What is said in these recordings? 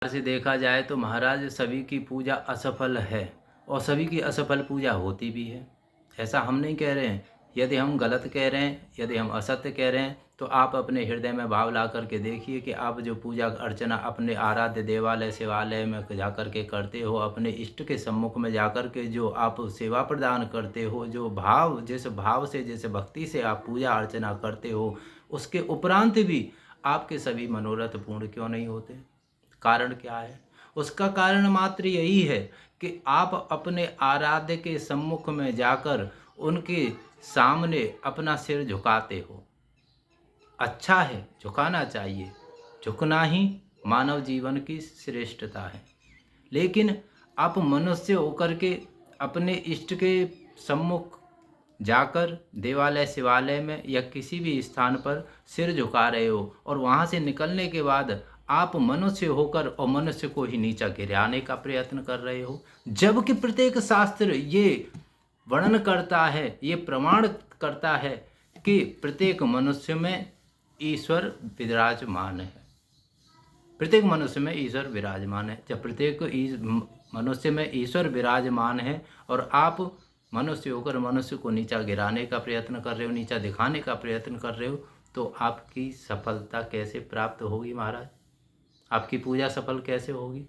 से देखा जाए तो महाराज सभी की पूजा असफल है और सभी की असफल पूजा होती भी है। ऐसा हम नहीं कह रहे हैं। यदि हम गलत कह रहे हैं, यदि हम असत्य कह रहे हैं, तो आप अपने हृदय में भाव ला करके देखिए कि आप जो पूजा अर्चना अपने आराध्य देवालय शिवालय में जा कर के करते हो, अपने इष्ट के सम्मुख में जा कर के जो आप सेवा प्रदान करते हो, जो भाव जिस भाव से जिस भक्ति से आप पूजा अर्चना करते हो, उसके उपरांत भी आपके सभी मनोरथ पूर्ण क्यों नहीं होते? कारण क्या है? उसका कारण मात्र यही है कि आप अपने आराध्य के सम्मुख में जाकर उनके सामने अपना सिर झुकाते हो। अच्छा है, झुकाना चाहिए। झुकना ही मानव जीवन की श्रेष्ठता है। लेकिन आप मनुष्य होकर के अपने इष्ट के सम्मुख जाकर देवालय शिवालय में या किसी भी स्थान पर सिर झुका रहे हो और वहाँ से निकलने के बाद आप मनुष्य होकर और मनुष्य को ही नीचा गिराने का प्रयत्न कर रहे हो। जबकि प्रत्येक शास्त्र ये वर्णन करता है, ये प्रमाण करता है कि प्रत्येक मनुष्य में ईश्वर विराजमान है। प्रत्येक मनुष्य में ईश्वर विराजमान है। जब प्रत्येक मनुष्य में ईश्वर विराजमान है और आप मनुष्य होकर मनुष्य को नीचा गिराने का प्रयत्न कर रहे हो, नीचा दिखाने का प्रयत्न कर रहे हो, तो आपकी सफलता कैसे प्राप्त होगी महाराज? आपकी पूजा सफल कैसे होगी?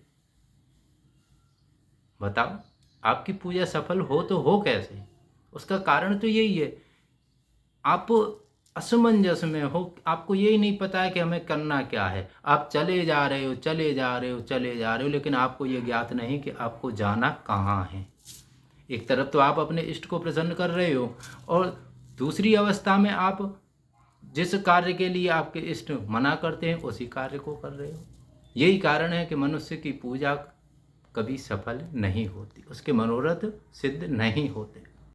बताओ। आपकी पूजा सफल हो तो हो कैसे? उसका कारण तो यही है, आप असमंजस में हो। आपको यही नहीं पता है कि हमें करना क्या है। आप चले जा रहे हो, चले जा रहे हो, चले जा रहे हो, लेकिन आपको ये ज्ञात नहीं कि आपको जाना कहाँ है। एक तरफ तो आप अपने इष्ट को प्रसन्न कर रहे हो और दूसरी अवस्था में आप जिस कार्य के लिए आपके इष्ट मना करते हैं उसी कार्य को कर रहे हो। यही कारण है कि मनुष्य की पूजा कभी सफल नहीं होती, उसके मनोरथ सिद्ध नहीं होते।